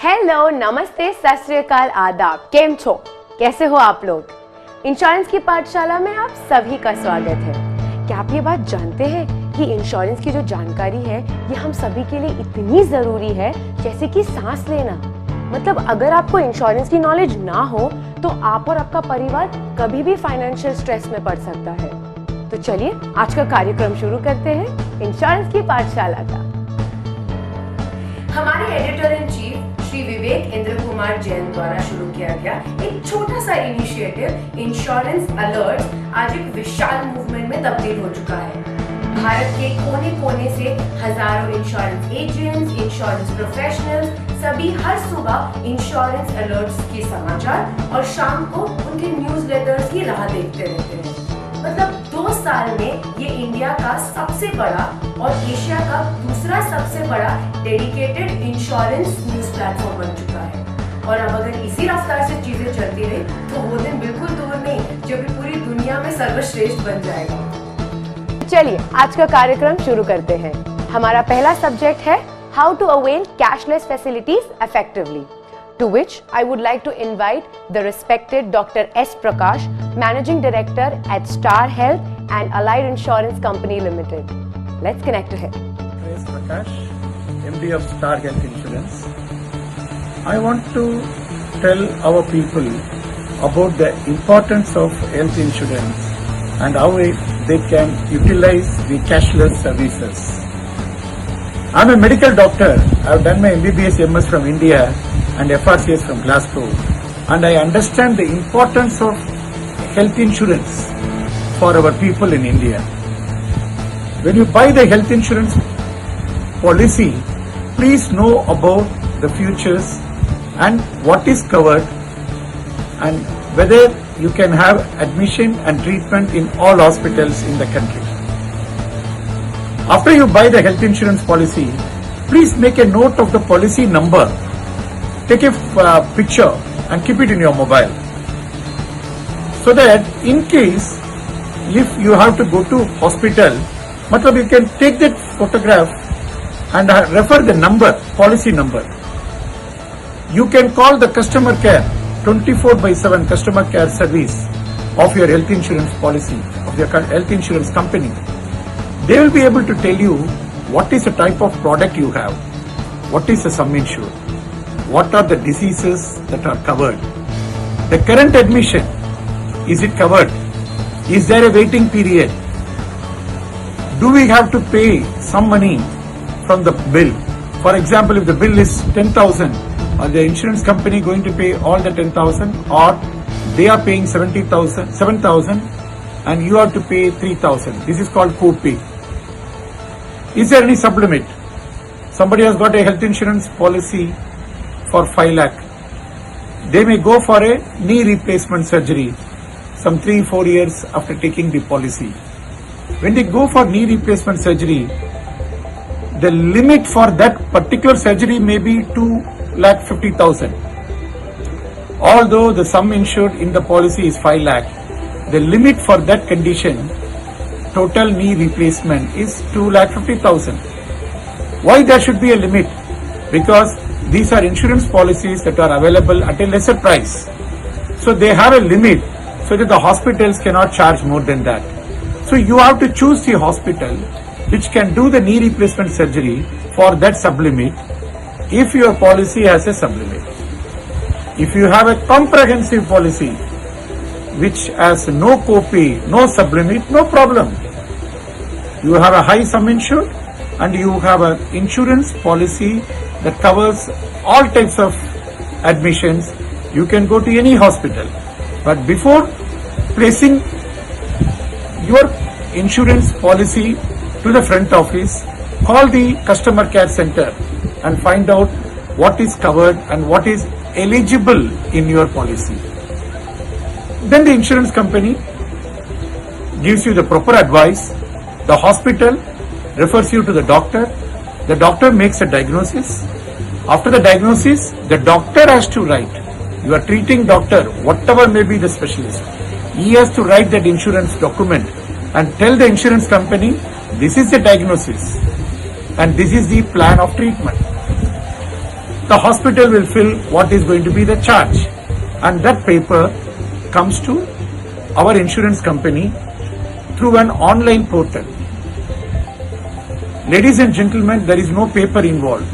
Hello, नमस्ते, सत श्री अकाल, आदाब। केम छो, कैसे हो आप लोग? इंश्योरेंस की पाठशाला में आप सभी का स्वागत है। क्या आप ये बात जानते हैं कि इंश्योरेंस की जो जानकारी है ये हम सभी के लिए इतनी जरूरी है जैसे कि सांस लेना। मतलब अगर आपको इंश्योरेंस की नॉलेज ना हो तो आप और आपका परिवार कभी भी फाइनेंशियल स्ट्रेस में पड़ सकता है। तो चलिए आज का कार्यक्रम शुरू करते हैं इंश्योरेंस की पाठशाला का। हमारे editor in chief Shri Vivek Indra Kumar Jain द्वारा शुरू किया गया एक छोटा सा इनिशिएटिव इंश्योरेंस अलर्ट आज एक विशाल मूवमेंट में तब्दील हो चुका है। भारत के कोने कोने से हजारों इंश्योरेंस एजेंट्स, इंश्योरेंस प्रोफेशनल्स सभी हर सुबह इंश्योरेंस अलर्ट्स के समाचार और शाम को उनके न्यूज़लेटर्स की राह देखते रहते हैं। मतलब 2 साल में ये इंडिया का सबसे बड़ा और एशिया का दूसरा सबसे बड़ा डेडिकेटेड इंश्योरेंस न्यूज़ प्लेटफॉर्म बन चुका है। और अब अगर इसी रफ्तार से चीजें चलती रही तो वो दिन बिल्कुल दूर नहीं जब पूरी दुनिया में सर्वश्रेष्ठ बन जाएगा। चलिए आज का कार्यक्रम शुरू करते हैं। हमारा पहला सब्जेक्ट है how to avail cashless facilities effectively, to which I would like to invite the respected Dr. S. Prakash, Managing Director at Star Health and Allied Insurance Company Limited. Let's connect to him. S. Prakash, MD of Star Health Insurance. I want to tell our people about the importance of health insurance and how they can utilize the cashless services. I'm a medical doctor. I've done my MBBS MS from India and FRCS from Glasgow, and I understand the importance of health insurance for our people in India. When you buy the health insurance policy, please know about the futures and what is covered and whether you can have admission and treatment in all hospitals in the country. After you buy the health insurance policy, please make a note of the policy number. Take a picture and keep it in your mobile, so that in case if you have to go to hospital, you can take that photograph and refer the number, policy number. You can call the customer care 24/7 customer care service of your health insurance policy, of your health insurance company. They will be able to tell you what is the type of product you have, what is the sum insured, what are the diseases that are covered, the current admission, is it covered, is there a waiting period, do we have to pay some money from the bill? For example, if the bill is 10,000, are the insurance company going to pay all the 10,000, or they are paying 7,000 and you have to pay 3,000? This is called co-pay. Is there any supplement? Somebody has got a health insurance policy for 5 lakh. They may go for a knee replacement surgery some 3-4 years after taking the policy. When they go for knee replacement surgery, the limit for that particular surgery may be 2,50,000. Although the sum insured in the policy is 5 lakh, the limit for that condition, total knee replacement, is 2,50,000. Why there should be a limit? Because these are insurance policies that are available at a lesser price. So they have a limit so that the hospitals cannot charge more than that. So you have to choose the hospital which can do the knee replacement surgery for that sublimit if your policy has a sublimit. If you have a comprehensive policy which has no copay, no sublimit, no problem. You have a high sum insured and you have an insurance policy that covers all types of admissions. You can go to any hospital. But before placing your insurance policy to the front office, call the customer care center and find out what is covered and what is eligible in your policy. Then the insurance company gives you the proper advice. The hospital refers you to the doctor. The doctor makes a diagnosis. After the diagnosis, the doctor has to write. You are treating doctor, whatever may be the specialist. He has to write that insurance document and tell the insurance company, this is the diagnosis and this is the plan of treatment. The hospital will fill what is going to be the charge, and that paper comes to our insurance company through an online portal. Ladies and gentlemen, there is no paper involved.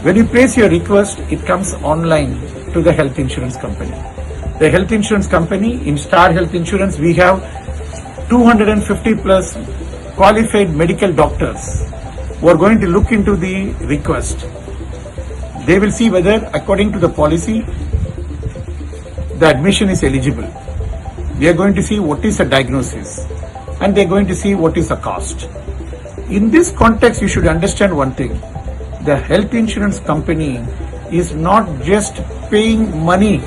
When you place your request, it comes online to the health insurance company. The health insurance company, in Star Health Insurance, we have 250 plus qualified medical doctors who are going to look into the request. They will see whether, according to the policy, the admission is eligible. We are going to see what is the diagnosis, and they are going to see what is the cost. In this context, you should understand one thing. The health insurance company is not just paying money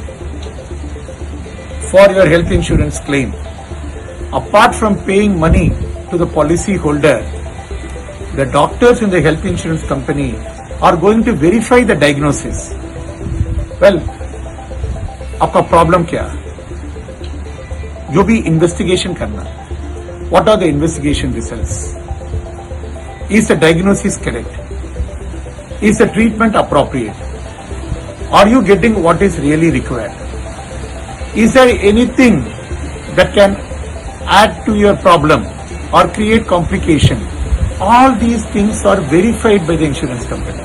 for your health insurance claim. Apart from paying money to the policy holder, the doctors in the health insurance company are going to verify the diagnosis. Well, आपका problem क्या है? जो भी investigation करना, what are the investigation results? Is the diagnosis correct? Is the treatment appropriate? Are you getting what is really required? Is there anything that can add to your problem or create complication? All these things are verified by the insurance company.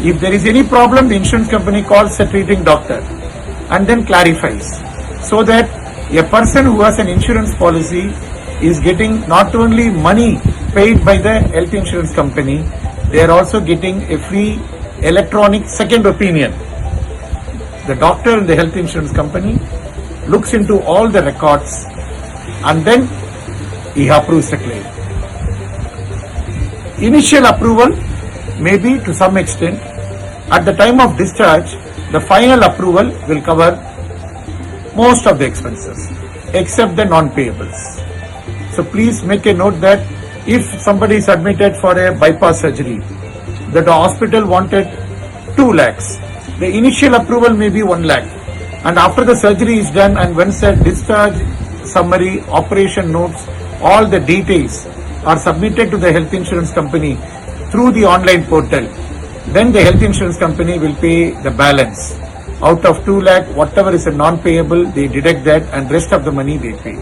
If there is any problem, the insurance company calls the treating doctor and then clarifies, so that a person who has an insurance policy is getting not only money paid by the health insurance company, they are also getting a free electronic second opinion. The doctor in the health insurance company looks into all the records and then he approves the claim. Initial approval may be to some extent. At the time of discharge, the final approval will cover most of the expenses except the non-payables. So please make a note that if somebody is admitted for a bypass surgery, that the hospital wanted 2 lakhs, the initial approval may be 1 lakh, and after the surgery is done and once the discharge summary, operation notes, all the details are submitted to the health insurance company through the online portal, then the health insurance company will pay the balance. Out of 2 lakh, whatever is a non-payable, they deduct that, and rest of the money they pay.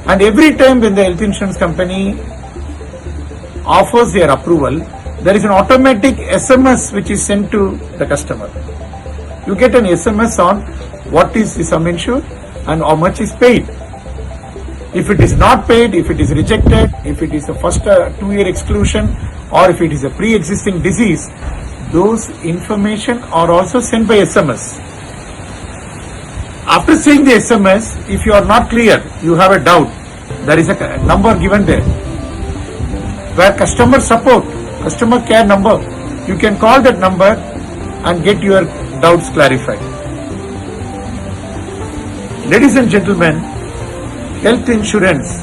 And every time when the health insurance company offers their approval, there is an automatic SMS which is sent to the customer. You get an SMS on what is the sum insured and how much is paid. If it is not paid, if it is rejected, if it is a first 2-year exclusion, or if it is a pre-existing disease, those information are also sent by SMS. After seeing the SMS, if you are not clear, you have a doubt, there is a number given there where customer support, customer care number, you can call that number and get your doubts clarified. Ladies and gentlemen, health insurance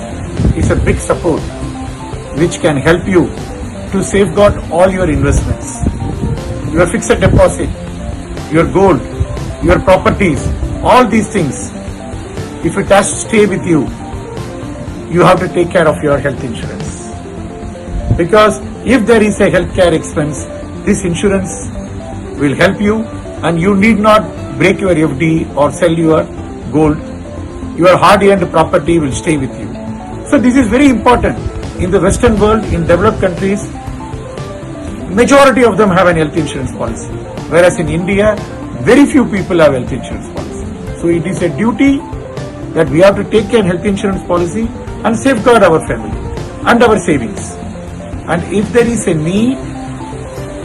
is a big support which can help you to safeguard all your investments, your fixed deposit, your gold, your properties, all these things. If it has to stay with you, you have to take care of your health insurance. Because if there is a healthcare expense, this insurance will help you and you need not break your FD or sell your gold. Your hard-earned property will stay with you. So this is very important. In the Western world, in developed countries, majority of them have an health insurance policy. Whereas in India, very few people have health insurance policy. So it is a duty that we have to take care of health insurance policy and safeguard our family and our savings. And if there is a need,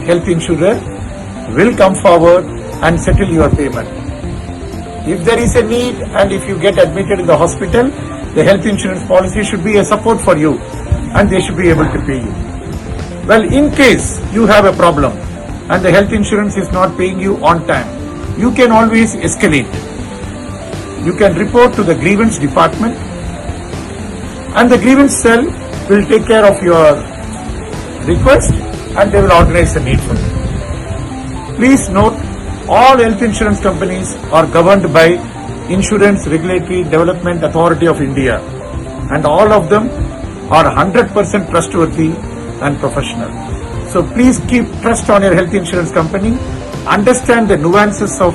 health insurer will come forward and settle your payment. If there is a need and if you get admitted in the hospital, the health insurance policy should be a support for you and they should be able to pay you. Well, in case you have a problem and the health insurance is not paying you on time, you can always escalate. You can report to the grievance department and the grievance cell will take care of your request and they will organize the need for you. Please note, all health insurance companies are governed by Insurance Regulatory Development Authority of India and all of them are 100% trustworthy and professional. So please keep trust on your health insurance company, understand the nuances of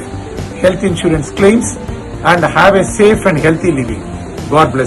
health insurance claims, and have a safe and healthy living. God bless.